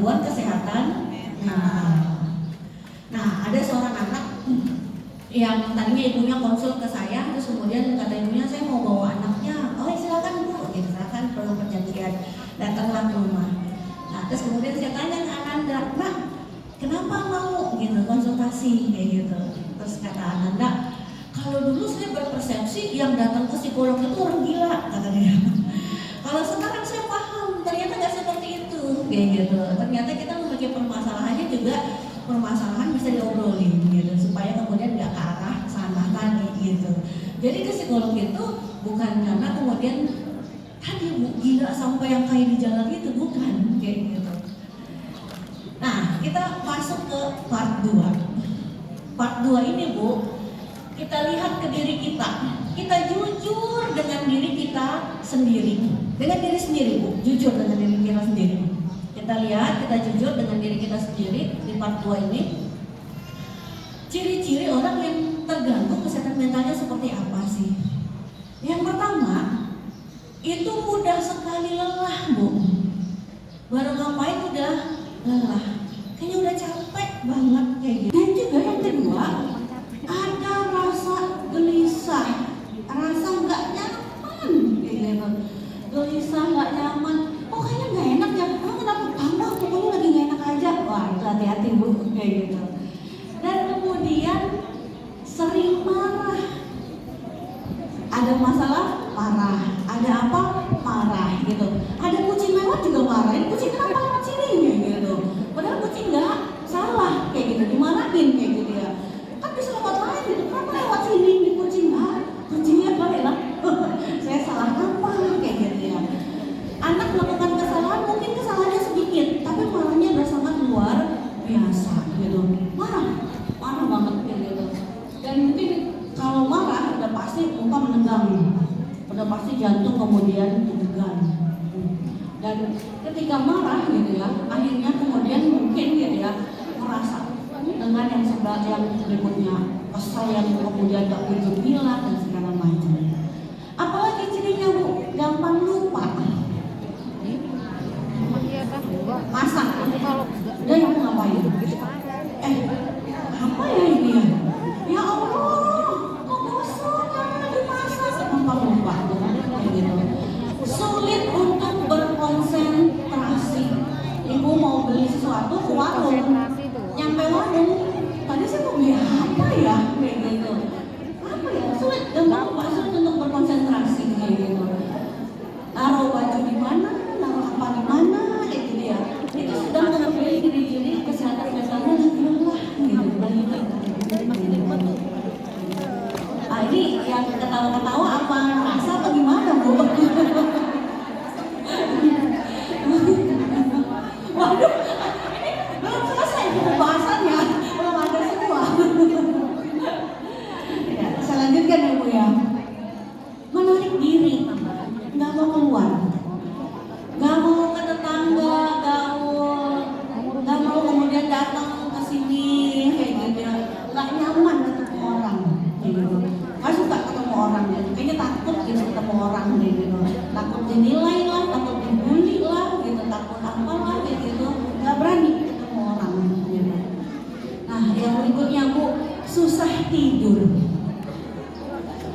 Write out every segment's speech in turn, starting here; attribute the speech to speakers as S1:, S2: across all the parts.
S1: gangguan kesehatan mental. Nah, ada seorang anak yang tadinya ibunya konsul ke saya, terus kemudian kata ibunya, saya mau bawa anaknya. Oh silakan Bu, gitu, silakan perlu perjanjian, datanglah ke rumah. Nah, terus kemudian saya tanya ke Ananda, Mbak, kenapa mau gitu konsultasi kayak gitu? Terus kata Ananda, kalau dulu saya berpersepsi yang datang ke psikolog itu orang gila, kata dia. Kalau sekarang saya paham, ternyata nggak seperti itu, kayak gitu. Ternyata kita memiliki permasalahannya juga permasalahan bisa diobrolin gitu, supaya kemudian nggak ke arah sana tadi gitu. Jadi ke psikolog itu bukan karena kemudian tadi Bu gila sampai yang kayak di jalan itu, bukan kayak gitu. Nah, kita masuk ke part 2. Part 2 ini Bu, kita lihat ke diri kita. Kita jujur dengan diri kita sendiri. Dengan diri sendiri Bu, jujur dengan diri kita sendiri. Kita lihat, kita jujur dengan diri kita sendiri di part 2 ini. Ciri-ciri orang yang terganggu kesehatan mentalnya seperti apa sih? Yang pertama, itu mudah sekali lelah Bu. Baru ngapain udah lelah, kayaknya udah capek banget kayak gitu. Dan juga yang kedua, ada rasa gelisah, rasa nggak nyaman kayak gitu. Gelisah, nggak nyaman, oh kayaknya nggak enak ya, oh kenapa tambah, pokoknya lagi nggak enak aja. Wah itu hati-hati Bu kayak gitu. Dan kemudian sering marah, ada masalah marah, ada apa marah gitu. Ada kucing lewat juga marah, ini kucing kenapa lewat sini kayak gitu. Padahal kucing nggak salah kayak gitu, dimarahin kayak gitu ya. Kan bisa lewat lain gitu, kenapa lewat sini di kucing? Ah, kucingnya kali lah. Saya salah apa kayak gitu ya. Anak melakukan kesalahan, mungkin kesalahannya sedikit, tapi marahnya udah sangat luar biasa gitu. Marah banget kayak gitu. Dan mungkin kalau marah udah pasti muka menegang, udah pasti jantung kemudian deg-degan. Dan ketika marah gitu ya, akhirnya kemudian mungkin gitu ya merasa dengan yang sebelah yang berikutnya, kesal yang kemudian gak kunjung hilang dan segala macam. Apalagi cirinya Bu, gampang lupa. Masak, udah ya mau ngapain? Apa ya ini ya? Ya Allah, kok gosong lagi masak, gampang lupa gitu. Sulit untuk berkonsentrasi. Ibu mau beli sesuatu ke warung, nyampe warung, tadi saya mau beli apa ya? Kayak gitu. Apa ya? Sulit, gampang lupa, sulit untuk berkonsentrasi kayak gitu. Naruh baju di mana? Naruh apa di mana? Kayak gitu ya. Itu sudah memiliki ciri-ciri kesehatan mentalnya lagi lelah gitu. Ini yang ketawa-ketawa apa rasa apa gimana Bu? Waduh, ini belum selesai pembahasannya, belum ada semua. Ya, saya lanjutkan ya Bu ya. Menarik diri, nggak mau keluar, nggak mau ke tetangga, gaul, nggak mau kemudian datang ke sini kayak gitu ya. Nggak nyaman ketemu orang kayak gitu. Nggak suka ketemu orang gitu. Kayaknya takut gitu ketemu orang gitu. Takut dinilai lah, takut dibully lah gitu, takut apalah kayak gitu. Nggak berani ketemu orang gitu. Nah yang berikutnya Bu, susah tidur.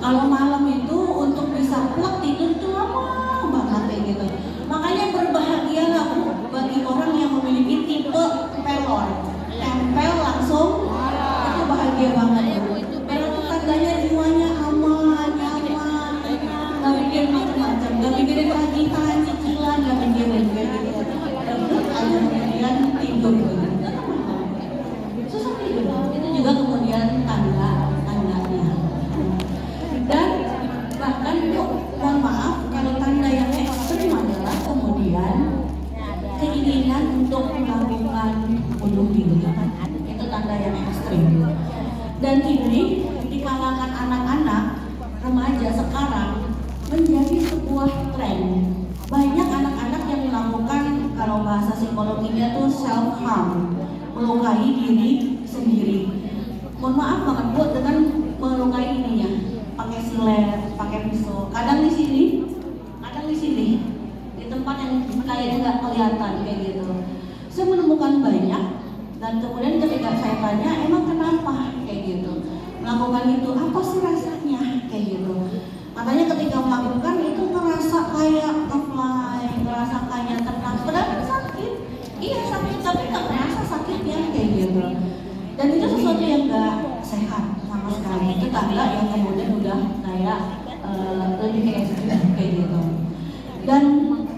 S1: Kalau malam itu untuk bisa plek tidur itu lama banget kayak gitu. Makanya berbahagialah Bu bagi orang yang memiliki tipe pelor, tempel langsung, itu bahagia banget Bu. Berarti tandanya jiwanya aman, nyaman, nggak mikirin macam-macam, nggak mikirin tagihan, cicilan, nggak mikirin kayak gitu. Aja kemudian tidur. Susah tidur, itu juga kemudian tanda-tandanya. Dan bahkan Bu, mohon maaf kalau tanda yang ekstrim adalah kemudian keinginan untuk melakukan bunuh diri. Itu tanda yang ekstrim. Dan ini di kalangan anak-anak remaja sekarang menjadi sebuah tren. Banyak anak-anak yang melakukan, kalau bahasa psikologinya tuh self harm, melukai diri sendiri. Mohon maaf banget Bu dengan melukai ininya, pakai silet, pakai pisau. Kadang di sini, kadang di sini, di tempat yang kayaknya nggak kelihatan kayak gitu. Saya Dan kemudian ketika saya tanya, emang kenapa kayak gitu melakukan itu, apa sih rasanya kayak gitu. Katanya ketika melakukan itu ngerasa kayak ngefly, ngerasa kayak tenang, padahal kan sakit. Iya sakit, tapi nggak merasa sakitnya kayak gitu. Dan itu sesuatu yang nggak sehat sama sekali. Itu tanda yang kemudian udah kayak lebih kayak kayak gitu. Dan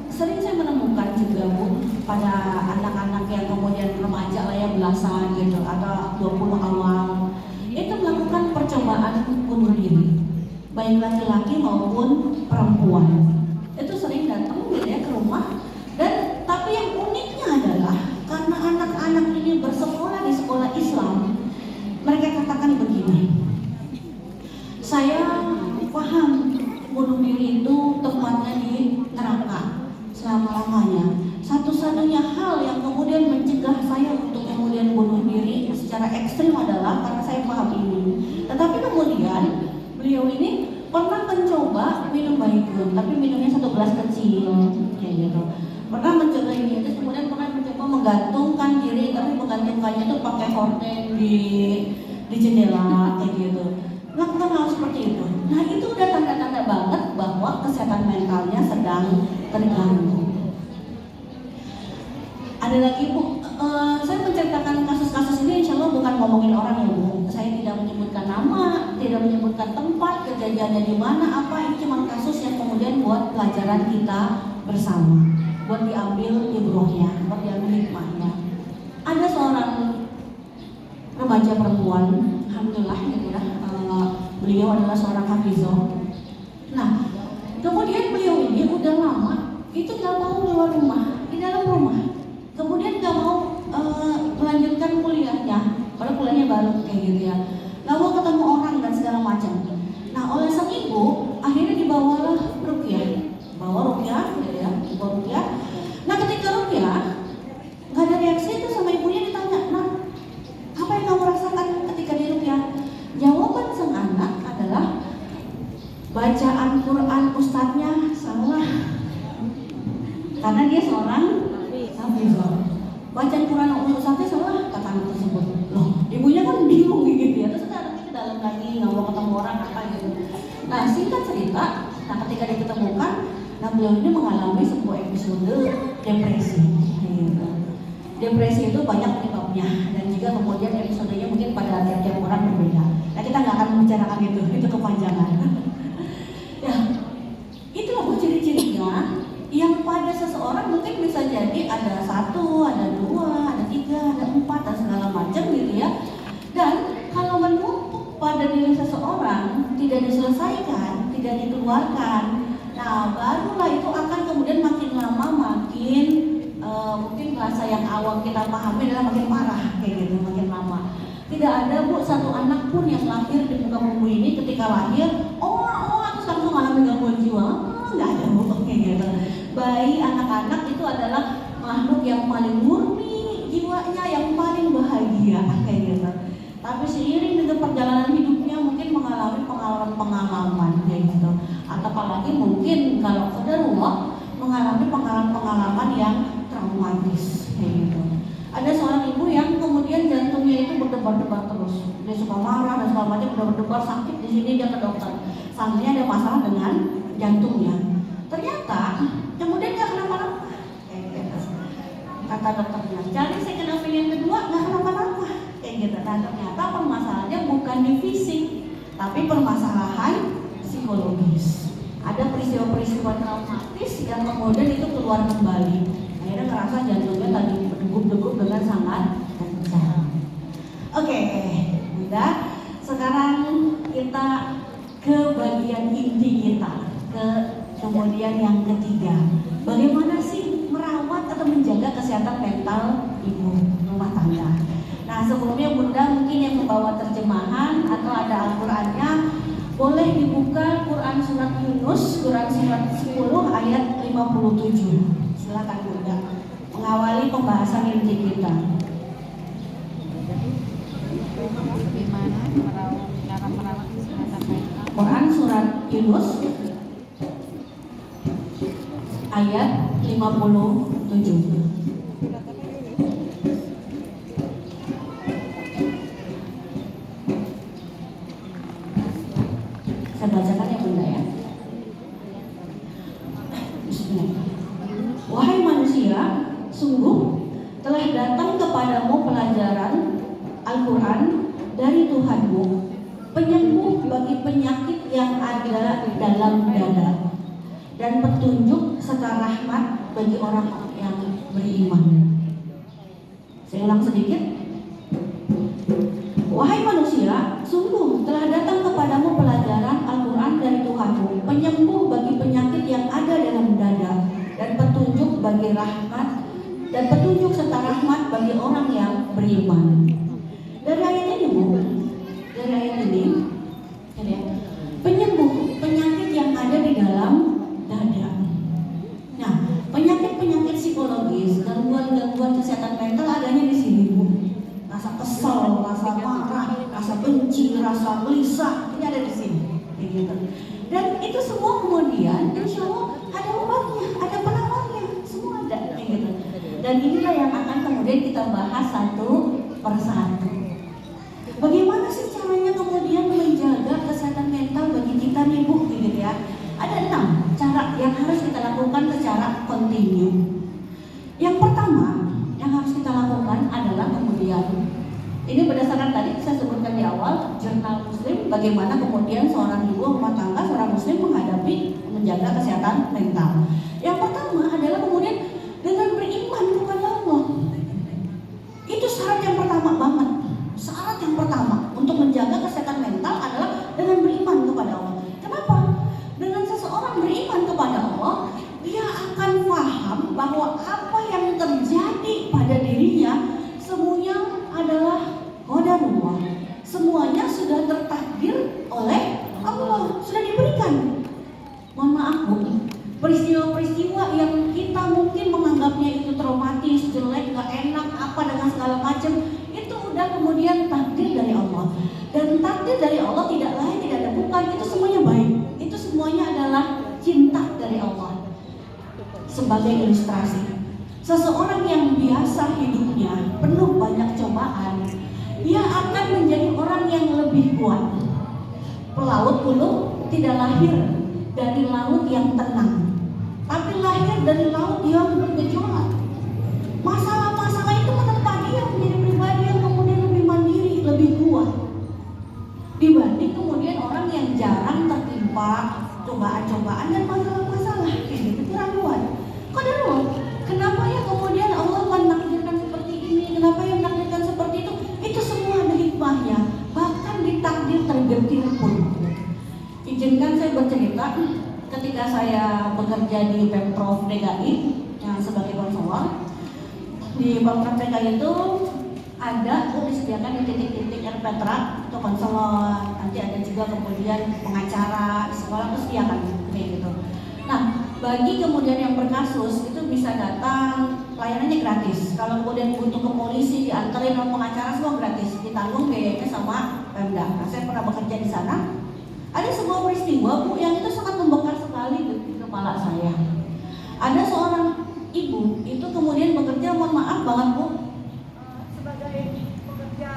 S1: sering saya menemukan juga Bu, pada anak-anak yang kemudian remaja lah ya, belasan gitu atau 20 awal, itu melakukan percobaan bunuh diri, baik laki-laki maupun perempuan. Itu sering datang gitu ya ke rumah. Dan tapi yang uniknya adalah karena anak-anak ini bersekolah di sekolah Islam, mereka katakan begini, saya paham bunuh diri itu tempatnya di neraka selama-lamanya. Satu-satunya hal yang kemudian mencegah saya untuk kemudian bunuh diri secara ekstrim adalah karena saya paham ini. Tetapi kemudian beliau ini pernah mencoba minum baygon, tapi minumnya 1 gelas kecil kayak gitu. Pernah mencoba ini, terus kemudian pernah mencoba menggantungkan diri, tapi menggantungkannya itu pakai horden di jendela kayak gitu. Lakukan hal seperti itu. Nah itu udah tanda-tanda banget bahwa kesehatan mentalnya sedang terganggu. Ada lagi Bu, saya menceritakan kasus-kasus ini insya Allah bukan ngomongin orang ya Bu. Saya tidak menyebutkan nama, tidak menyebutkan tempat, kejadiannya di mana, apa. Ini cuma kasus yang kemudian buat pelajaran kita bersama, buat diambil ibrohnya, buat diambil hikmahnya. Ada seorang remaja perempuan, alhamdulillah gitu ya, beliau adalah seorang hafizah. Nah, kemudian beliau ini udah lama itu nggak mau keluar rumah, di dalam rumah. Kemudian nggak mau melanjutkan kuliahnya, padahal kuliahnya baru kayak gitu ya. Nggak mau ketemu orang dan segala macam. Nah, oleh sang ibu akhirnya dibawalah ruqyah, gitu ya, dibawa ruqyah. Nah, ketika ruqyah nggak ada reaksi itu sama ibunya ditanya, nah apa yang kamu rasakan ketika di ruqyah? Jawaban sang anak adalah bacaan Quran ustadznya salah, karena dia seorang hafizah. Bacaan Quran ustadznya salah, kata anak tersebut. Loh, ibunya kan bingung gitu ya. Terus anaknya ke dalam lagi, nggak mau ketemu orang apa gitu. Nah, singkat cerita, nah ketika diketemukan, nah beliau ini mengalami sebuah episode depresi. Gitu. Depresi itu banyak penyebabnya, dan juga kemudian episodenya mungkin pada tiap-tiap orang berbeda. Nah, kita nggak akan membicarakan itu kepanjangan. Ya, itulah Bu ciri-cirinya yang pada seseorang mungkin bisa jadi ada 1, ada 2, ada 3, ada 4 dan segala macam gitu ya. Dan kalau menumpuk pada diri seseorang, tidak diselesaikan, tidak dikeluarkan, nah barulah itu akan kemudian makin lama makin mungkin bahasa yang awam kita pahami adalah makin parah kayak gitu, makin lama. Tidak ada Bu satu anak pun yang lahir di muka bumi ini ketika lahir terus langsung mengalami gangguan jiwa. Nggak ada Bu kayak gitu. Bayi, anak-anak itu adalah makhluk yang paling murni jiwanya, yang paling bahagia kayak gitu. Tapi seiring dengan perjalanan hidupnya mungkin mengalami pengalaman-pengalaman kayak gitu. Atau apalagi mungkin kalau qadarullah mengalami pengalaman-pengalaman yang traumatis kayak gitu. Ada seorang ibu yang kemudian jantungnya itu berdebar-debar terus. Dia suka marah dan segala macam, berdebar sakit. Di sini dia ke dokter. Seandainya ada masalah dengan jantungnya. Ternyata kemudian nggak kenapa-napa. Kata dokternya, cari second opinion kedua nggak kenapa-napa. Kayak gitu. Nah, ternyata permasalahannya bukan di fisik, tapi permasalahan psikologis. Ada peristiwa-peristiwa traumatis yang kemudian itu keluar kembali. Akhirnya ngerasa jantungnya tadi berdegup-degup dengan sangat kencang. Oke, udah. Sekarang kita ke bagian inti kita, kemudian yang ketiga, bagaimana sih merawat atau menjaga kesehatan mental ibu rumah tangga. Nah, sebelumnya Bunda mungkin yang membawa terjemahan atau ada Al-Qur'annya, boleh dibuka Quran surat Yunus, Quran surat 10 ayat 57. Silakan Bunda mengawali pembahasan inti kita. Quran surat Yunus ayat 57. bacakan ya Bunda ya. Bismillah. Wahai manusia, sungguh telah datang kepadamu pelajaran Al-Quran dari Tuhanmu, penyembuh bagi penyakit yang ada dalam dada, dan petunjuk serta rahmat bagi orang yang beriman. Saya ulang sedikit. Wahai manusia, sungguh telah datang kepadamu pelajaran Al-Quran dari Tuhanmu, penyembuh bagi penyakit yang ada dalam dada, dan petunjuk bagi rahmat dan petunjuk serta rahmat bagi orang yang beriman. Dari ayat ini Bu, dari ayat ini, penyembuh penyakit yang ada di dalam dada. Nah, penyakit-penyakit psikologis, gangguan-gangguan kesehatan mental adanya di sini Bu. Rasa kesel, rasa marah, rasa benci, rasa gelisah, ini ada di sini. Gitu. Dan itu semua kemudian, insya Allah ada obatnya, ada penawarnya, semua ada. Gitu. Dan inilah yang akan kemudian kita bahas satu persatu. Bagaimana sih caranya kemudian menjaga kesehatan mental bagi kita nih Bu, gitu ya? Ada 6 cara yang harus kita lakukan secara kontinu. Yang pertama yang harus kita lakukan adalah kemudian, ini berdasarkan tadi saya sebutkan di awal, jurnal Muslim, bagaimana kemudian seorang ibu rumah tangga, seorang Muslim menghadapi menjaga kesehatan mental. Yang pertama adalah kemudian dengan beriman kepada Allah. Itu syarat yang pertama banget. Syarat yang pertama untuk menjaga kesehatan mental adalah dengan beriman kepada Allah. Kenapa? Dengan seseorang beriman kepada Allah, dia akan paham bahwa apa yang terjadi pada dirinya semuanya adalah qadarullah. Semuanya sudah tertakdir oleh Allah, sudah diberikan. Mohon maaf Bu, peristiwa-peristiwa yang kita mungkin menganggapnya itu traumatis, jelek, gak enak, apa dengan segala macam, itu udah kemudian takdir dari Allah. Dan takdir dari Allah tidak lain tidak ada bukan, itu semuanya baik. Itu semuanya adalah cinta dari Allah. Sebagai ilustrasi, seseorang yang biasa hidupnya penuh banyak cobaan, dia akan menjadi orang yang lebih kuat. Pelaut dulu tidak lahir dari laut yang tenang, tapi lahir dari laut yang bergejolak. Masalah-masalah itu menempa dia menjadi pribadi yang kemudian lebih mandiri, lebih kuat, dibanding kemudian orang yang jarang tertimpa cobaan-cobaan dan masalah-masalah gitu, kurang kuat. Qadarullah. Kenapa ya kemudian Allah menakdirkan seperti ini? Kenapa yang menakdirkan seperti itu? Itu semua ada hikmahnya. Bahkan di takdir tergetir pun. Izinkan saya bercerita, ketika saya bekerja di Pemprov DKI yang sebagai konselor, di Pemprov DKI itu ada disediakan di titik-titik RPTRA untuk konselor, nanti ada juga kemudian pengacara di sekolah itu sediakan kayak gitu. Nah, bagi kemudian yang berkasus itu bisa datang, pelayanannya gratis. Kalau kemudian butuh ke polisi, diantarin sama pengacara, semua gratis, ditanggung biayanya sama Pemda. Nah, saya pernah bekerja di sana. Ada sebuah peristiwa Bu yang itu sangat membekas sekali di kepala saya. Ada seorang ibu itu kemudian bekerja, mohon maaf banget Bu, sebagai pekerja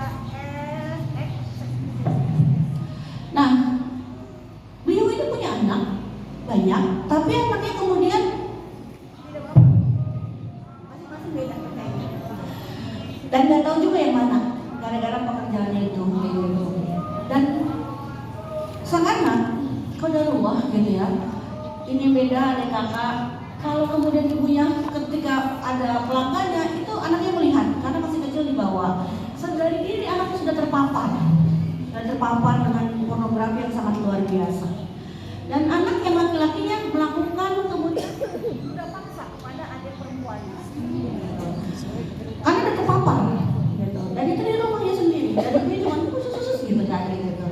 S1: Nah, beliau itu punya anak banyak, tapi anaknya kemudian masing-masing beda katanya. Dan nggak tahu juga yang mana, gara-gara pekerjaannya itu gitu. Dan sang anak, qadarullah gitu ya, ini beda ada kakak. Kalau kemudian ibunya ketika ada pelanggannya, itu anaknya melihat, karena masih kecil di bawah. Sedari diri anaknya sudah terpapar dengan pornografi yang sangat luar biasa. Dan anak yang laki-lakinya melakukan kemudian sudah paksa kepada adik perempuannya, karena ada terpapar gitu. Dan itu di rumahnya sendiri, dan dia cuma khusus gitu kan gitu.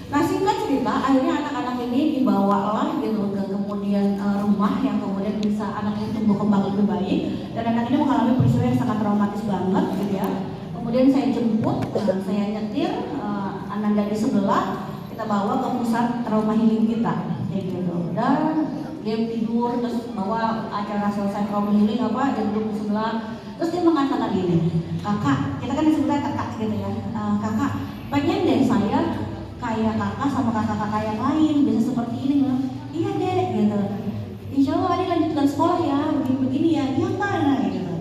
S1: Nah, singkat cerita, akhirnya anak-anak ini dibawalah gitu ke kemudian rumah yang kemudian bisa anak ini tumbuh kembang lebih baik. Dan anak ini mengalami peristiwa yang sangat traumatis banget gitu ya. Kemudian saya jemput, saya nyetir, Ananda di sebelah, kita bawa ke pusat trauma healing kita kayak gitu. Dan dia tidur, terus bawa acara selesai trauma healing apa, dia duduk di sebelah. Terus dia mengatakan ini, kakak, kita kan disebutnya kakak gitu ya, kakak, pengen deh saya kayak kakak sama kakak-kakak yang lain, bisa seperti ini, bilang, iya dek, gitu. Insya Allah adik lanjutkan sekolah ya, begini-begini ya, iya Pak, nah gitu.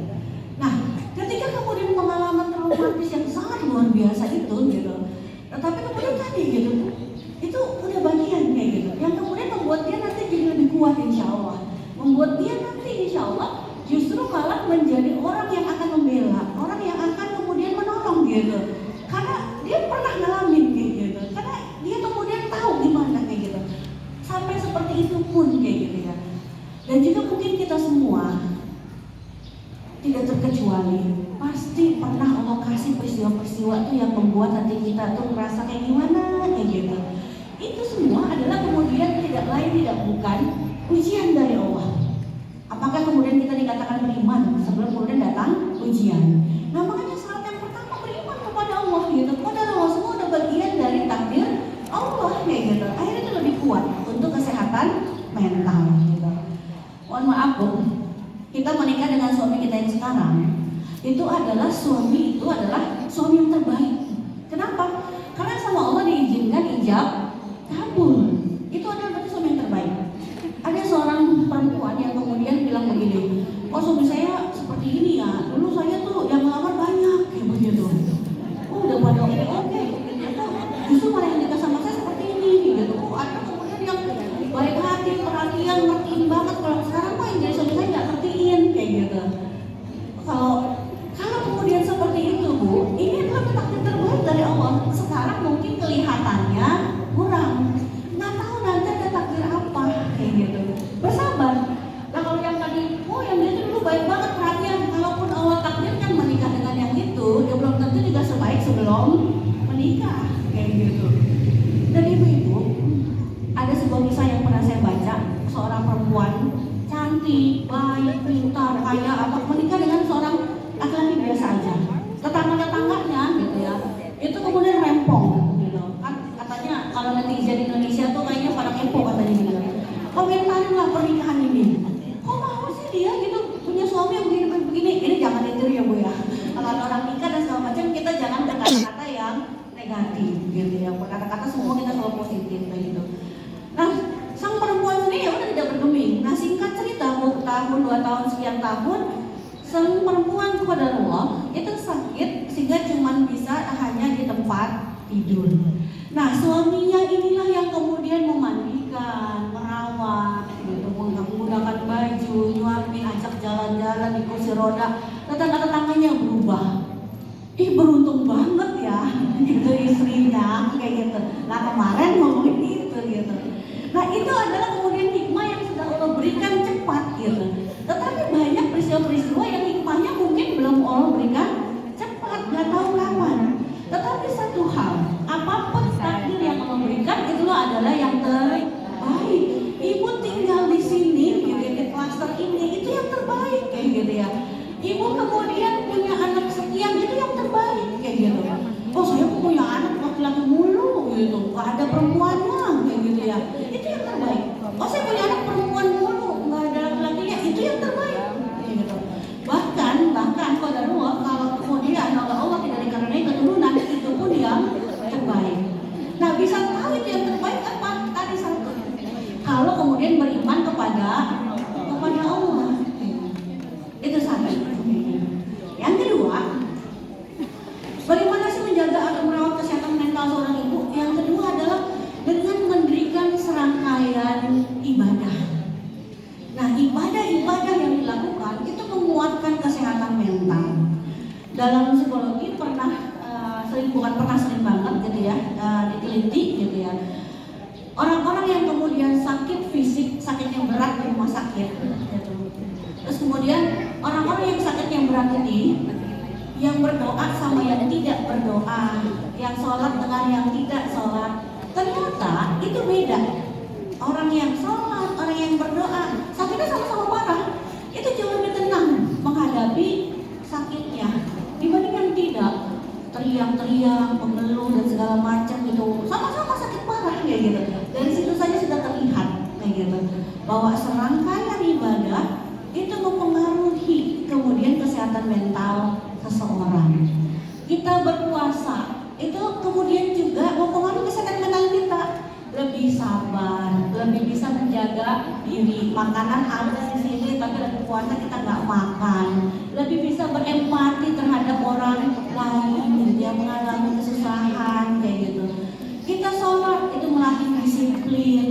S1: Nah, ketika kemudian pengalaman traumatis yang sangat luar biasa itu, gitu. Tetapi kemudian tadi gitu, itu udah bagian kayak gitu, yang kemudian membuat dia nanti jadi lebih kuat insya Allah, membuat dia nanti insya Allah justru malah menjadi orang yang akan membela, orang yang akan kemudian menolong gitu, karena dia pernah ngalamin kayak gitu, karena dia kemudian tahu gimana kayak gitu, sampai seperti itu pun kayak gitu ya. Dan juga mungkin kita semua tidak terkecuali pasti pernah Allah kasih peristiwa-peristiwa itu yang membuat hati kita tuh merasa kayak gimana kayak gitu. Itu semua adalah kemudian tidak lain tidak bukan ujian dari Allah. Apakah kemudian kita dikatakan beriman sebelum kemudian datang ujian? Nah makanya syarat yang pertama beriman kepada Allah gitu. Kepada Allah semua udah bagian dari takdir Allah kayak gitu. Akhirnya itu lebih kuat untuk kesehatan mental gitu. Mohon maaf Bu, kita menikah dengan suami kita yang sekarang itu adalah suami yang terbaik. Kenapa? Karena sama Allah diizinkan ijab kabul. Itu adalah berarti suami yang terbaik. Ada seorang perempuan yang kemudian bilang begini, oh suami saya seperti ini ya, dulu saya tuh yang melamar banyak kayak begitu. Oh udah pada oke, justru malah yang nikah sama saya seperti ini gitu. Oh ada kemudian yang baik hati, perhatian, ngertiin banget. Kalau sekarang mah yang jadi suami saya nggak ngertiin kayak gitu. Kalau kemudian seperti itu Bu, ini adalah takdir terbaik dari Allah. Sekarang mungkin kelihatannya kurang, nggak tahu nanti ada takdir apa kayak gitu. Bersabar. Nah kalau yang tadi, oh yang dia itu dulu baik banget perhatian. Kalaupun Allah takdirkan menikah dengan yang itu, dia belum tentu juga sebaik sebelum menikah kayak gitu. Dan ibu-ibu, ada sebuah kisah yang pernah saya baca, seorang perempuan cantik, baik, pintar, kaya, apa menikah dengan seorang laki-laki biasa aja. Tetangga-tetangganya gitu ya, itu kemudian rempong gitu. Kan katanya kalau netizen Indonesia tuh kayaknya pada kepo katanya gitu. Komentarin lah pernikahan ini. Kok mau sih dia gitu punya suami yang begini-begini? Ini jangan ditiru ya Bu ya. Kalau orang nikah dan segala macam kita jangan berkata-kata yang negatif gitu ya. Kata-kata semua kita selalu positif kayak gitu. Nah, sang perempuan ini ya udah tidak bergeming. Nah, singkat cerita, tahun 2 tahun sekian tahun, sang perempuan kepada Allah itu sakit sehingga cuma bisa hanya di tempat tidur. Nah, suaminya inilah yang kemudian memandikan, merawat, gitu, menggunakan baju, nyuapin, ajak jalan-jalan di kursi roda. Tetangga-tetangganya berubah. Ih beruntung banget ya, gitu istrinya kayak gitu. Nah kemarin ngomongin itu gitu. Nah itu adalah kemudian hikmah yang sudah Allah berikan cepat gitu. Tetapi banyak peristiwa-peristiwa yang hikmahnya mungkin belum Allah berikan cepat, nggak tahu kapan. Tetapi satu hal, apapun takdir yang Allah berikan itulah adalah yang terbaik. Ibu tinggal di sini gitu, di klaster ini itu yang terbaik kayak gitu ya. Ibu kemudian punya anak sekian itu yang terbaik kayak gitu. Oh saya punya anak laki-laki mulu gitu, nggak ada perempuannya kayak gitu ya. Itu yang terbaik. Oh saya punya anak perempuan mulu, nggak ada laki-lakinya, itu yang terbaik kayak gitu. Bahkan qadarullah kalau kemudian Allah tidak dikarenai keturunan itu pun yang terbaik. Nah bisa tahu itu yang terbaik apa? Tadi satu. Kalau kemudian beriman kepada Allah. Itu satu. Yang kedua, bagaimana sih menjaga atau merawat kesehatan mental seorang ibu? Yang kedua adalah dengan mendirikan serangkaian ibadah. Nah, ibadah-ibadah yang dilakukan itu menguatkan kesehatan mental. Dalam psikologi sering banget gitu ya, diteliti gitu ya. Orang-orang yang kemudian sakit fisik, sakit yang berat di rumah sakit, gitu. Terus kemudian orang-orang yang sakit yang berat ini, yang berdoa sama yang tidak berdoa, yang sholat dengan yang tidak sholat, ternyata itu beda. Orang yang sholat, orang yang berdoa, sakitnya sama-sama parah, itu jauh lebih tenang menghadapi sakitnya dibanding yang tidak, teriak-teriak, mengeluh dan segala macam gitu, sama-sama sakit parah kayak gitu. Dari situ saja sudah terlihat kayak gitu bahwa serangkaian ibadah itu mempengaruhi kemudian kesehatan mental seseorang. Kita berpuasa itu kemudian juga mempengaruhi kesehatan mental kita, lebih sabar, menjaga diri. Makanan ada di sini, tapi lagi puasa kita nggak makan. Lebih bisa berempati terhadap orang lain yang mengalami kesusahan kayak gitu. Kita sholat itu melatih disiplin.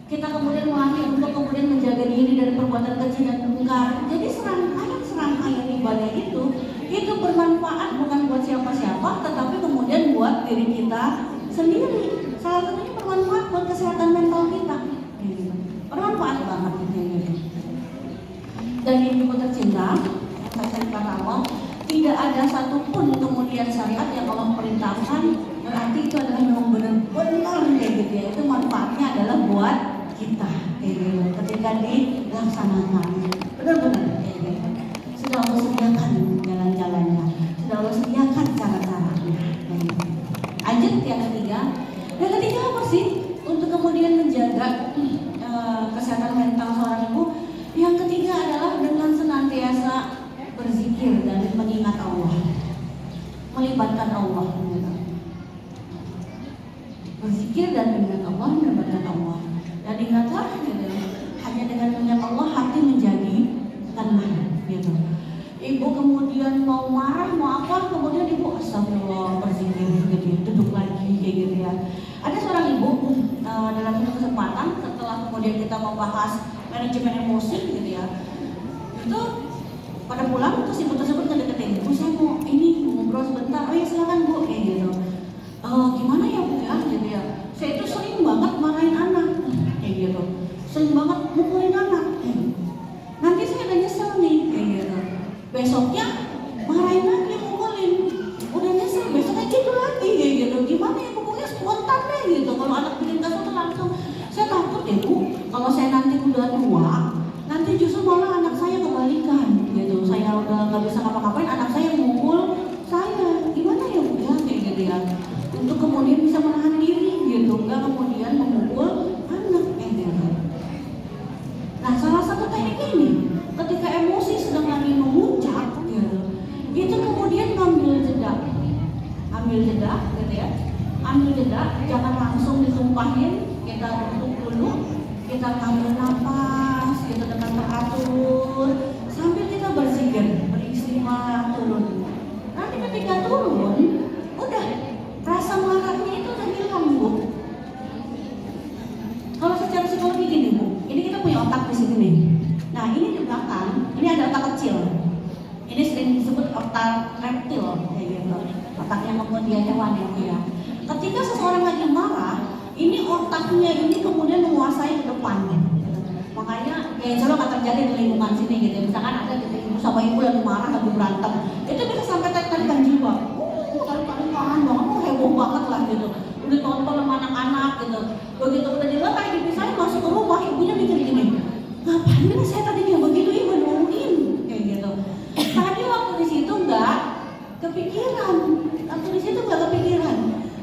S1: Kita kemudian melatih untuk kemudian menjaga diri dari perbuatan kecil dan mungkar. Jadi serangkaian ibadah itu bermanfaat bukan buat siapa-siapa, tetapi kemudian buat diri kita sendiri. Salah satunya bermanfaat buat kesehatan mental kita. Bermanfaat banget gitu. Dan ibu tercinta, saya ceritakan Allah, tidak ada satupun kemudian syariat yang Allah perintahkan berarti itu adalah memang benar-benar kayak gitu ya. Itu manfaatnya adalah buat kita kayak gitu. Ketika dilaksanakan benar-benar kayak gitu. Sudah Allah sediakan jalan-jalannya, sudah Allah sediakan cara-caranya. Lanjut yang ketiga. Yang ketiga apa sih untuk kemudian menjaga kesehatan mental seorang ibu? Yang ketiga adalah dengan senantiasa berzikir dan mengingat Allah, melibatkan Allah. Berzikir dan mengingat Allah, melibatkan Allah. Dan ingatlah, gitu, hanya dengan mengingat Allah hati menjadi tenang. Gitu. Ibu kemudian mau marah, mau apa, kemudian ibu astagfirullah berzikir, gitu, duduk lagi, kayak gitu ya. Ada seorang ibu dalam satu kesempatan setelah kemudian kita membahas manajemen emosi, gitu ya. Itu pada pulang terus ibu tersebut ngedeketin, ibu saya mau ini ngobrol sebentar, oh ya silakan bu, kayak gitu. Gimana ya bu ya, gitu ya. Saya itu sering banget marahin anak, kayak gitu. Sering banget mukulin anak. Nanti saya udah nyesel nih, kayak gitu. Besoknya marahin lagi, mukulin. Udah nyesel, besoknya gitu lagi, kayak gitu. Gimana ya, pokoknya spontan deh gitu. Kalau anak bikin kasus tuh langsung. Saya takut ya bu, kalau saya nanti udah tua, nanti justru malah anak saya kebalikan, gitu. Saya udah nggak bisa ngapa-ngapain, anak saya mukul saya. Gimana ya bu ya, kayak gitu ya. Untuk kemudian bisa menahan diri, gitu. Nggak kemudian memukul anak, kayak gitu. Nah, salah satu teknik ini, ketika emosi sedang lagi memuncak, gitu, itu kemudian ambil jeda, gitu ya, ambil jeda, jangan langsung ditumpahin, kita duduk dulu, kita ambil nafas, gitu dengan teratur, sambil kita berzikir, beristighfar, turun. Nanti ketika turun, udah rasa marahnya itu udah hilang bu. Kalau secara psikologi gini bu, ini kita punya otak di sini nih. Nah ini di belakang, ini ada otak kecil. Ini sering disebut otak reptil, kayak gitu. Otaknya kemudian hewan ya. Ketika seseorang lagi marah, ini otaknya ini kemudian menguasai ke depan. Makanya ya insya Allah nggak terjadi di lingkungan sini gitu. Misalkan ada gitu, ibu sama ibu lagi marah, lagi berantem, itu bisa sampai tarikan jiwa. Tarik-tarik tangan banget, heboh banget lah gitu. Udah tonton sama anak-anak gitu. Begitu udah dilepas dipisahin masuk ke rumah, ibunya mikir gini, ngapain saya tadi kayak begitu ibu nungguin kayak gitu. Tadi waktu di situ nggak kepikiran,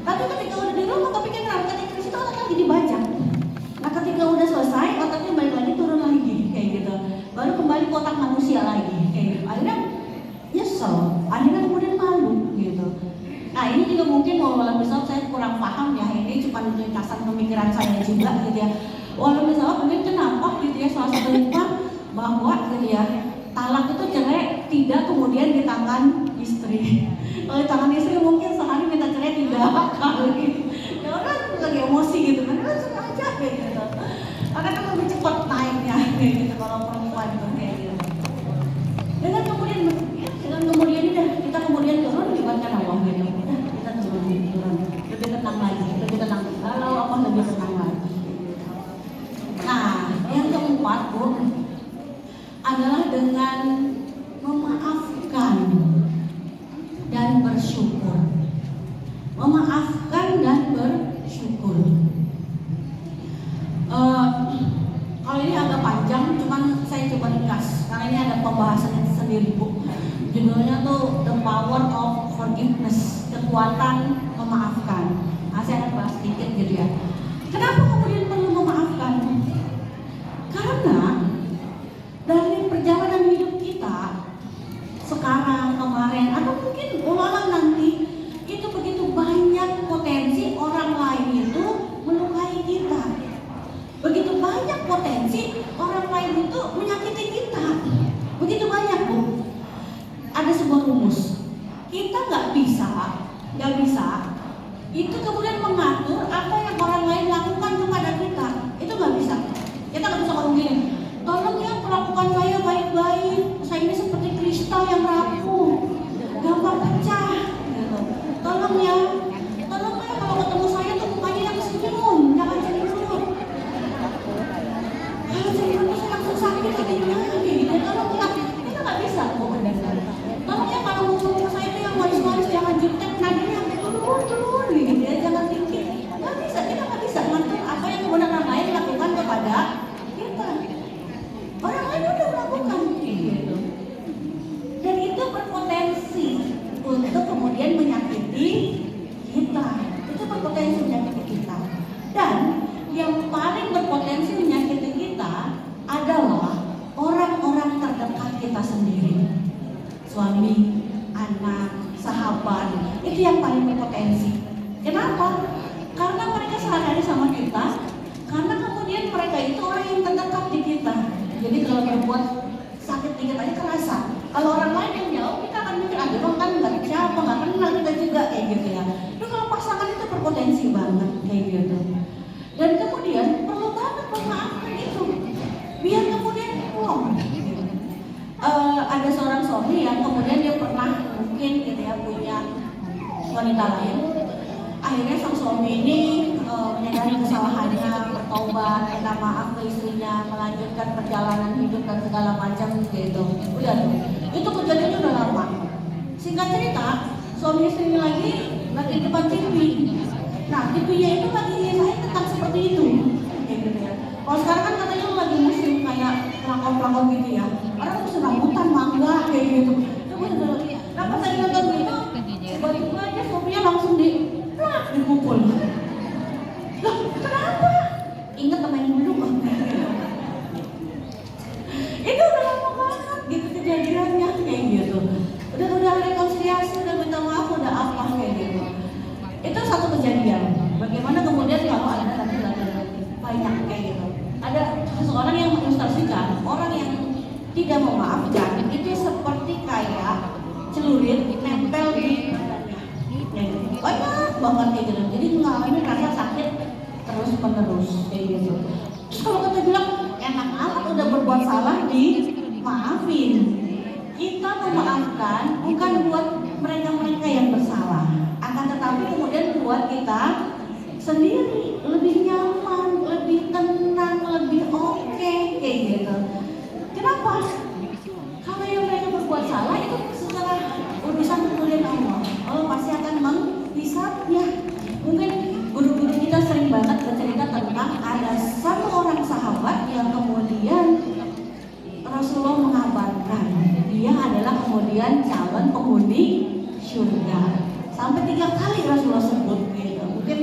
S1: tapi ketika udah di rumah kepikiran, ketika di situ otak lagi dibaca. Nah ketika udah selesai otaknya balik lagi turun lagi kayak gitu, baru kembali ke otak manusia lagi kayak gitu. Akhirnya nyesel, akhirnya kemudian malu gitu. Nah ini juga mungkin walau misal saya kurang paham ya, ini cuma lintasan pemikiran saya juga gitu ya. Walau misal mungkin kenapa gitu ya, salah satu bahwa gitu ya, talak itu cerai tidak kemudian di tangan istri. Kalau di tangan istri mungkin sehari minta cerai 3 kali. Ya orang lagi emosi gitu kan, langsung aja kayak gitu. Karena kan lebih cepat naiknya kayak gitu kalau perempuan itu kayak gitu. Dengan kemudian ini kita kemudian turun libatkan Allah gitu. Kita turun lebih tenang lagi, lebih tenang. Kalau apa lebih tenang lagi. Nah, yang keempat bu adalah dengan memaafkan dan bersyukur. Memaafkan dan bersyukur. Kalau ini agak panjang, cuman saya coba ringkas karena ini ada pembahasannya sendiri bu. Judulnya tuh The Power of Forgiveness, kekuatan memaafkan. Nah, saya akan bahas sedikit gitu ya. Kenapa kemudian perlu memaafkan? Karena dari perjalanan hidup kita sekarang, kemarin, atau mungkin ulang nanti, itu begitu banyak potensi orang lain itu melukai kita. Begitu banyak sebuah rumus. Kita nggak bisa itu kemudian mengatur apa yang orang lain lakukan kepada kita. Itu nggak bisa. Kita nggak bisa ngomong gini, tolong ya perlakukan saya baik-baik. Saya ini seperti kristal yang rapuh, gampang pecah. Gitu. Tolong ya kalau ketemu saya tuh mukanya yang senyum, jangan cemberut. Kalau cemberut tuh saya langsung sakit hatinya. Gitu. Tolong ya, kita nggak bisa. Tolong ya kalau ngomong saya tuh yang manis-manis, jangan jutek nadanya turun gitu ya, jangan tinggi. Nggak bisa, kita nggak bisa ngatur apa yang kemudian orang lain lakukan kepada kita. Orang lain udah melakukan gitu. Dan itu berpotensi untuk kemudian menyakiti kita. Itu berpotensi menyakiti kita. Dan yang paling berpotensi menyakiti kita adalah orang-orang terdekat kita sendiri. Suami, anak, sahabat, itu yang paling berpotensi. Kenapa? Karena mereka sehari-hari sama kita, karena kemudian mereka itu orang yang terdekat di kita. Jadi kalau berbuat sakit dikit aja kerasa. Kalau orang lain yang jauh, kita akan mikir, aduh kan nggak siapa, nggak kenal kita juga, kayak gitu ya. Itu kalau pasangan itu berpotensi banget, kayak gitu. Dan kemudian perlu banget memaafkan itu, biar kemudian plong. Ada seorang suami yang kemudian dia pernah mungkin gitu ya punya wanita lain. Akhirnya sang suami ini menyadari kesalahannya, bertobat, minta maaf ke istrinya, melanjutkan perjalanan hidup dan segala macam gitu. Udah, itu kejadiannya udah lama. Singkat cerita, suami istri ini lagi di depan TV. Nah, TV-nya itu lagi nyeritain tentang seperti itu. Gitu ya. Kalau sekarang kan katanya lagi musim kayak pelakon-pelakon gitu ya. Orang tuh rambutan mangga kayak gitu. Coba lagi. Nah, pas saya nonton gitu, tiba-tiba aja suaminya langsung dipukul. Loh, kenapa? Ingat sama yang dulu kan? Itu udah lama banget gitu kejadiannya kayak gitu. Udah rekonsiliasi, udah minta maaf, udah apa kayak gitu. Itu satu kejadian. Bagaimana kemudian kalau ada laki-laki banyak kayak gitu. Ada seseorang yang mengilustrasikan orang yang tidak memaafkan itu seperti kayak celurit nempel di badannya. Banyak banget kayak gitu. Jadi mengalami rasa sakit terus menerus kayak gitu. Terus kalau kita bilang enak amat udah berbuat salah dimaafin. Kita memaafkan bukan buat mereka-mereka yang bersalah, akan tetapi kemudian buat kita sendiri lebih nyaman, lebih tenang, lebih oke kayak gitu. Kenapa? Kalau yang mereka berbuat salah itu secara urusan kemudian Allah pasti akan menghisapnya. Mungkin guru-guru kita sering banget bercerita tentang ada satu orang sahabat yang kemudian Rasulullah mengabarkan dia adalah kemudian calon penghuni surga. Sampai 3 kali Rasulullah sebut gitu. Mungkin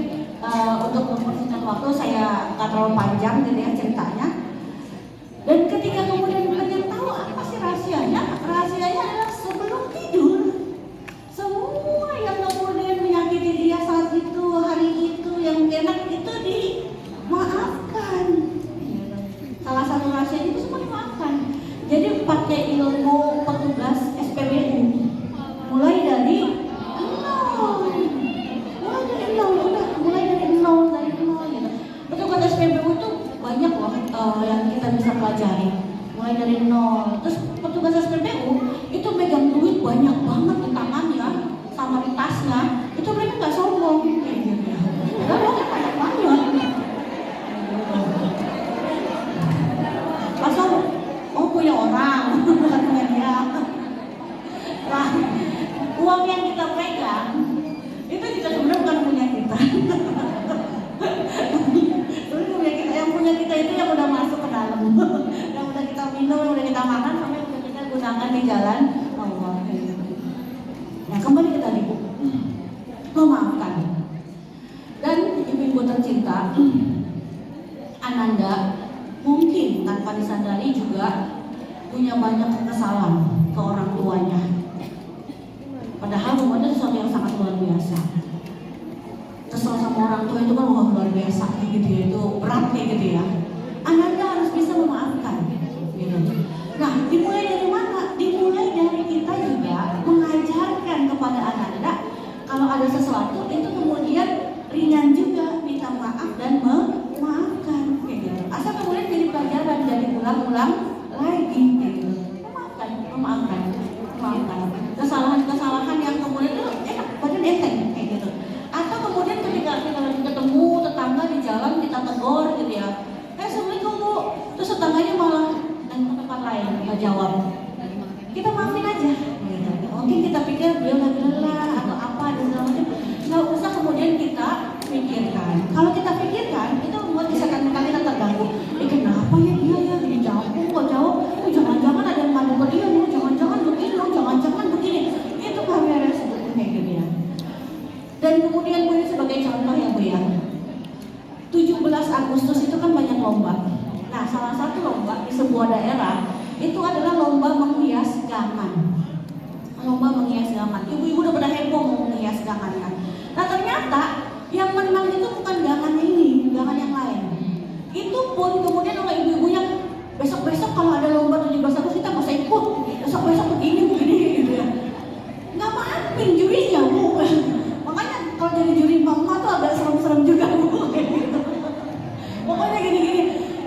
S1: untuk mempersingkat waktu saya nggak terlalu panjang gitu ya ceritanya. Dan ketika kemudian pengen tahu apa sih rahasianya? Rahasianya adalah sebelum tidur semua yang kemudian menyakiti dia saat itu, hari itu, yang enak itu dimaafkan. Salah satu rahasianya itu semua dimaafkan. Jadi pakai ilmu petugas SPBU, mulai dari nol gitu. Petugas SPBU itu banyak loh yang kita bisa pelajari, mulai dari nol. Terus petugas SPBU itu megang duit banyak banget di tangannya sama di tasnya, itu mereka nggak sombong kayak gitu. Banyak banget. Masa punya orang, bukan punya dia. Nah, uang yang kita pegang itu juga sebenarnya bukan punya kita. Yang punya kita itu yang udah masuk ke dalam, yang udah kita minum, yang udah kita makan, sampai udah kita gunakan di jalan Allah. Nah, kembali ke tadi Bu, memaafkan. Dan ibu-ibu tercinta, Ananda mungkin tanpa disadari juga punya banyak kesalahan ke orang tuanya. Padahal rumahnya sesuatu yang sangat luar biasa. Kesal sama orang tua itu kan luar biasa gitu ya, itu berat kayak gitu ya. Ananda harus bisa memaafkan gitu. Nah, dimulai dari mana? Dimulai dari kita juga ada sesuatu itu kemudian ringan juga minta maaf dan memaafkan kayak gitu. Asal kemudian jadi pelajaran, jadi ulang-ulang lagi kayak gitu. Memaafkan. Kesalahan-kesalahan yang kemudian itu badan enteng kayak gitu. Atau kemudian ketika kita lagi ketemu tetangga di jalan kita tegur gitu ya. Assalamualaikum Bu. Terus tetangganya malah ke tempat lain nggak jawab. Kita maafin aja. Gitu. Mungkin kita pikir dia lagi lelah atau apa dan segala macam. Nggak usah kemudian kita pikirkan. Kalau kita pikirkan itu membuat kesehatan mental kita terganggu. Kenapa ya dia ya jauh kok jauh? Jangan-jangan ada yang ngadu ke dia, jangan-jangan begini, jangan-jangan begini. Itu bahaya sebetulnya kayak gitu ya. Dan kemudian Bu ini sebagai contoh ya Bu ya. 17 Agustus itu kan banyak lomba. Nah, salah satu lomba di sebuah daerah itu adalah lomba menghias gangan. Lomba menghias gangan. Ibu-ibu udah pada heboh mau menghias gangan kan. Nah, ternyata yang menang itu bukan gangan ini, gangan yang lain. Itu pun kemudian oleh ibu-ibu yang besok-besok kalau ada lomba 17 Agustus kita masa ikut. Besok-besok begini gitu ya. Nggak maafin jurinya Bu. Makanya kalau jadi juri mama tuh agak serem-serem juga Bu. Pokoknya gini-gini.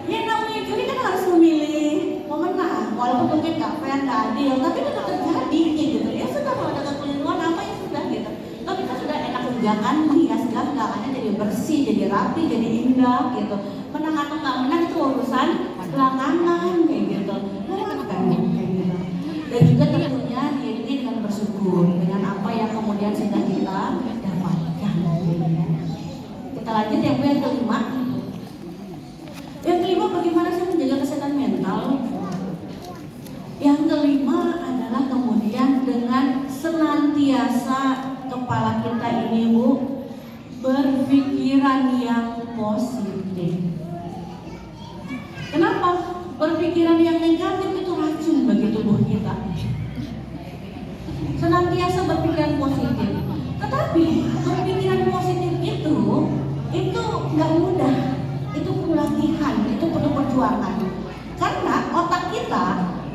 S1: Ya namanya juri kan harus memilih pemenang. Walaupun mungkin nggak fair, nggak adil, tapi itu terjadi gitu. Ya sudah kalau ada kekeliruan apa ya sudah gitu. Tapi kita sudah enak jangan menghias gangannya jadi bersih, jadi rapi, jadi indah gitu. Menang atau nggak menang itu urusan belakangan kayak gitu. Kayak gitu. Dan juga tentunya diiringi dengan bersyukur dengan apa yang kemudian sudah kita dapatkan. Kita lanjut yang kelima. Yang kelima, bagaimana sih menjaga kesehatan mental? Yang kelima adalah kemudian dengan senantiasa kepala kita ini Bu berpikiran yang positif. Kenapa? Berpikiran yang negatif itu racun bagi tubuh kita. Senantiasa berpikiran positif. Tetapi berpikiran positif itu nggak mudah. Itu perlu latihan, itu perlu perjuangan. Karena otak kita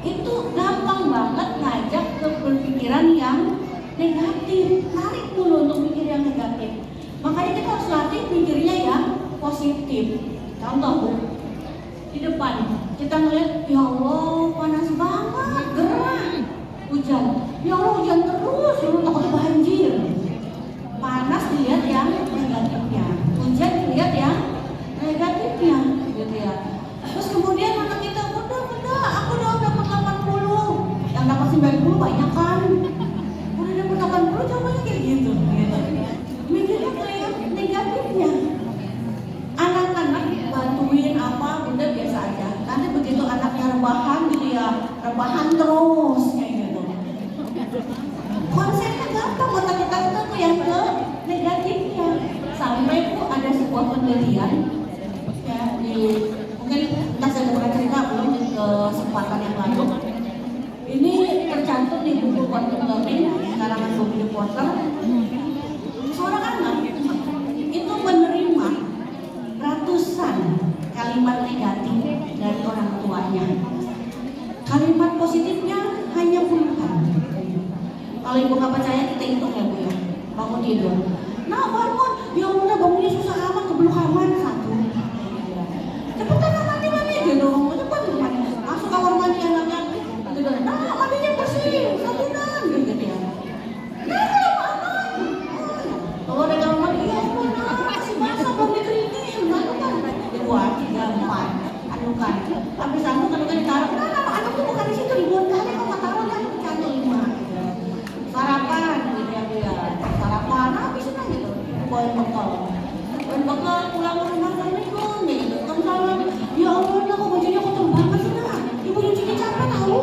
S1: itu gampang banget ngajak ke berpikiran yang negatif, tarik dulu untuk mikir yang negatif. Makanya kita harus latih mikirnya yang positif. Contoh Bu, di depan kita ngeliat, ya Allah panas banget, gerah, hujan. Ya Allah hujan terus, takut banjir. Panas dilihat yang negatifnya, hujan dilihat yang negatifnya, gitu ya. Terus kemudian anak kita, bunda, aku udah dapat 80, yang dapat 90 banyak kan? Udah dapat 80, jawabannya kayak gitu. Mikirnya ke yang negatifnya. Anak-anak bantuin apa, bunda biasa aja. Nanti begitu anaknya rebahan gitu ya, rebahan terus kayak gitu. Konsepnya gampang, otak kita tuh yang ke negatifnya. Sampai tuh ada sebuah penelitian ya, mungkin entah saya pernah cerita belum di kesempatan yang lalu. Ini tercantum di buku Quantum Learning karangan Bobby Porter. Seorang anak itu menerima ratusan kalimat negatif dari orang tuanya. Kalimat positifnya hanya puluhan. Kalau ibu nggak percaya kita hitung ya Bu ya. Bangun tidur. Nah bangun, ya udah bangunnya susah amat, kebeluk kamar satu. Cepetan mandi gitu, cepat mandi. Masuk kamar mandi anaknya, gitu. Nah mandinya bersih, sabunan gitu ya. Nah lama-lama, kalau ada kamar mandi, ya ampun, masih basah belum dikeringin, anukan. 2, 3, 4, anukan. Habis anukan ditaruh. Nah anuk tuh bukan di situ ribuan kali, kalau taruh kan dicantum 5. Sarapan gitu ya Bu ya. Sarapan, habisin aja gitu. Bawain bekal pulang ke rumah Assalamualaikum gitu. Salam. Ya Allah, kok bajunya kotor banget sih Nak? Ibu nyucinya capek tahu.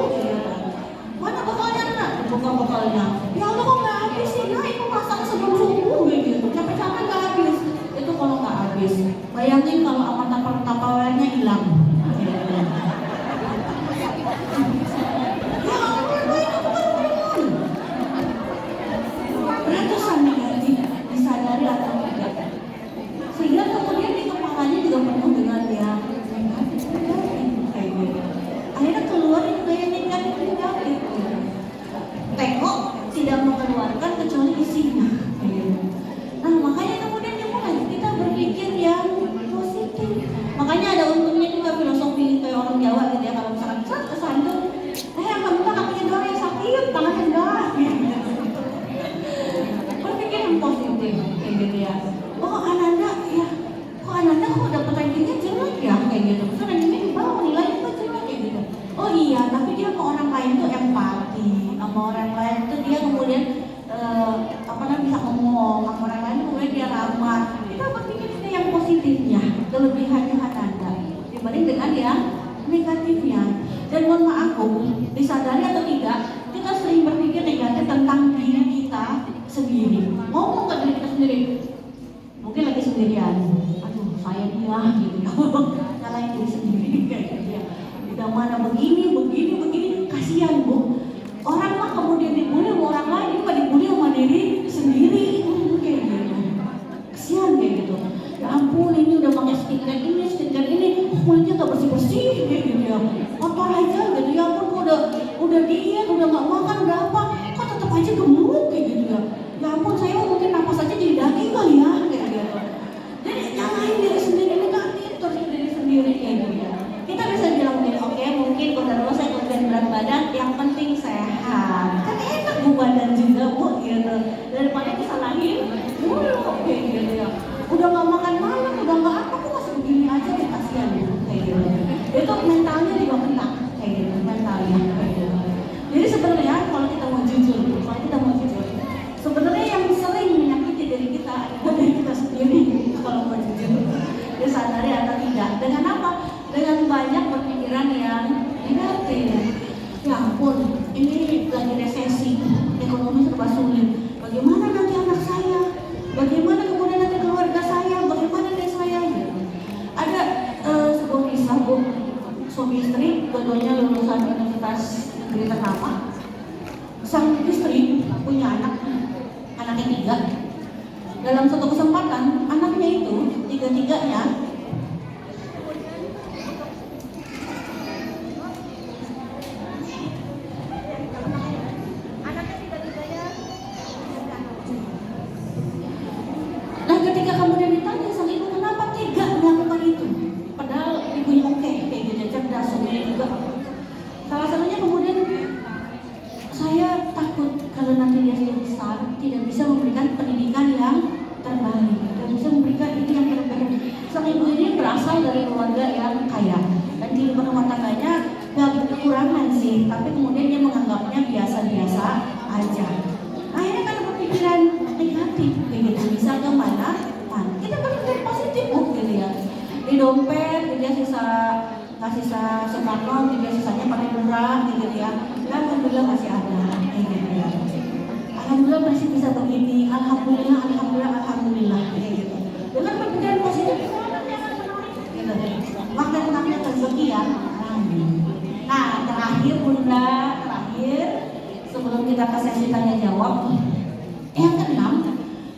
S1: Mana bekalnya Nak? Bekalnya. Ya Allah, kok nggak habis sih Nak? Ibu masak sebelum subuh gitu. Capek-capek nggak habis. Itu kalau nggak habis. Bayangin kalau amat tapawernya hilang. Ratusan negatif disadari atau tidak, sehingga kemudian di kepalanya positif kayak gitu ya. Oh Ananda ya, kok Ananda kok dapet rankingnya jelek ya kayak gitu. Terus rankingnya di bawah, nilainya kok jelek kayak gitu. Oh iya, tapi dia ke orang lain tuh empati, sama orang lain tuh dia kemudian bisa ngomong sama orang lain, kemudian dia ramah. Kita berpikir itu yang positifnya, kelebihannya Ananda dibanding dengan yang negatifnya. Dan mohon maaf, disadari atau tidak, kita sering berpikir negatif tentang diri kita sendiri. Ngomong ke diri kita sendiri, mungkin lagi sendirian, aduh saya dia gitu ya, nyalain diri sendiri kayak gitu ya. Udah mana begini, kasihan Bu. Orang mah kemudian dibully sama orang lain, juga dibully sama diri sendiri, kayak gitu. Kasihan kayak gitu. Ya ampun, ini udah pakai skincare ini, kulitnya gak bersih kayak gitu ya. Kotor aja gitu, ya ampun kok udah diet, udah gak makan, udah apa, kok tetap aja gemuk kayak gitu ya. Ya ampun, saya mungkin napas aja jadi daging kali ya kayak gitu. Jadi nyalain diri sendiri, negatif terus diri sendiri kayak gitu ya. Kita bisa bilang gini, oke, mungkin kalau saya kelebihan berat badan, yang penting sehat. Kan enak Bu badan juga Bu gitu. Daripada disalahin mulu kayak gitu ya. Udah gak makan malam, udah gak apa, kok masih begini aja ya, kasihan ya kayak gitu. Itu mentalnya juga kena kayak gitu, mentalnya kayak gitu. Jadi sebenarnya kalau kita mau jujur, sebenarnya yang sering menyakiti diri kita adalah diri kita sendiri. Kalau mau jujur, disadari atau tidak. Dengan apa? Dengan banyak berpikiran yang negatif. Ya ampun, ini lagi resesi, ekonomi serba sulit. Bagaimana nanti anak saya? Bagaimana kemudian nanti keluarga saya? Bagaimana diri saya? Gitu. Ada sebuah kisah Bu, suami istri, dua-duanya lulusan universitas negeri ternama. Sang istri punya anaknya 3. Dalam satu kesempatan, anaknya itu tiga-tiganya ketika kemudian ditanya sang ibu kenapa tega melakukan itu, padahal ibunya oke, kayak gitu, cerdas, suaminya juga. Salah satunya kemudian, saya takut kalau nanti dia sudah besar tidak bisa memberikan pendidikan yang terbaik, tidak bisa memberikan ini yang terbaik. Sang ibu ini berasal dari keluarga yang kaya dan kehidupan rumah tangganya gak kekurangan sih, tapi kemudian dia menganggapnya biasa-biasa aja. Akhirnya kan berpikiran negatif kayak gitu, bisa kemana? Kita berpikir positif gitu ya. Di dompet dia nggak sisa separuh, dia sisanya pakai murah gitu ya. Dan alhamdulillah masih ada kayak gitu ya. Alhamdulillah masih bisa begini, alhamdulillah kayak gitu. Dengan berpikiran positif gitu. Makan rezeki ya. Nah terakhir Bunda, sebelum kita ke sesi tanya jawab, yang keenam,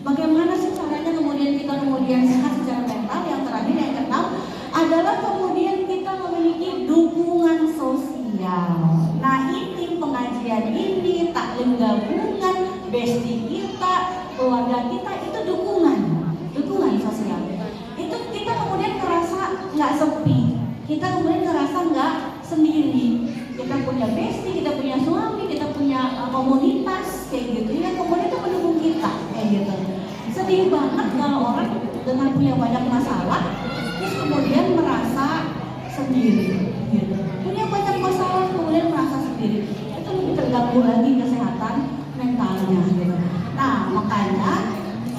S1: bagaimana sih caranya kemudian sehat secara mental? Yang terakhir, yang keenam adalah kemudian kita memiliki dukungan sosial. Nah ini pengajian ini, taklim gabungan, bestie kita, keluarga kita itu dukungan sosial. Itu kita kemudian merasa nggak sepi, kita kemudian merasa nggak sendiri. Kita punya bestie, kita punya suami, kita punya komunitas kayak gitu ya, kemudian itu mendukung kita kayak gitu. Sedih banget kalau orang dengan punya banyak masalah terus kemudian merasa sendiri gitu. Punya banyak masalah kemudian merasa sendiri, itu lebih terganggu lagi kesehatan mentalnya gitu. Nah makanya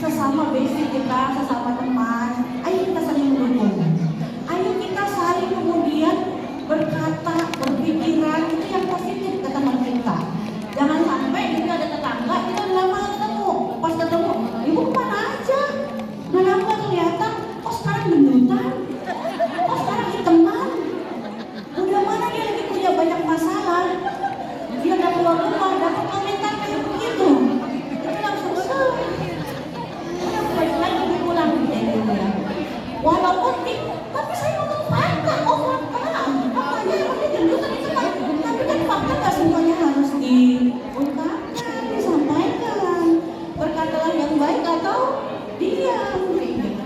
S1: sesama bestie kita, sesama teman, ayo kita saling mendukung, ayo kita saling kemudian berkata, berpikiran itu yang positif ke teman kita. Jangan sampai kita ada tetangga, kita udah lama ketemu, pas ketemu, ibu kemana aja? Udah lama kelihatan, kok sekarang gendutan? Kok sekarang hiteman? Udah mana dia lagi punya banyak masalah? Dia udah keluar rumah, dapat komentar kayak begitu. Itu langsung udah balik lagi pulang gitu ya. Walaupun tapi saya ngomong fakta, tapi kan fakta gak semuanya harus diungkapkan, disampaikan. Berkatalah yang baik atau diam.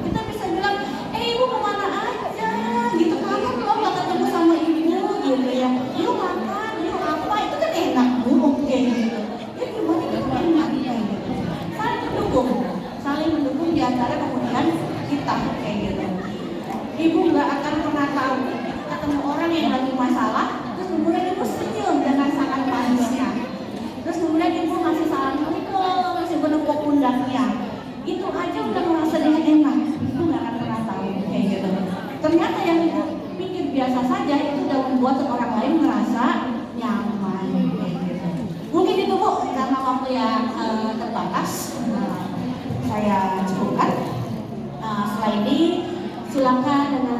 S1: Kita bisa bilang, ibu kemana aja? Gitu, kamu belum gak ketemu sama ibu gitu ya. Yuk makan, yuk apa, itu kan enak Bu, oke gitu. Ya gimana itu enak kayak gitu. Saling mendukung. diantara kemudian kita kayak gitu. Ibu nggak akan pernah tahu ketemu orang yang lagi masalah, terus kemudian ibu senyum dengan sangat manisnya. Terus kemudian ibu ngasih assalamualaikum, masih menepuk pundaknya. Itu aja udah merasa dengan enak. Ibu nggak akan pernah tahu kayak gitu. Ternyata yang ibu pikir biasa saja itu udah membuat orang lain merasa nyaman kayak gitu. Mungkin itu Bu, karena waktu yang terbatas, saya cukupkan. Setelah ini silakan dengan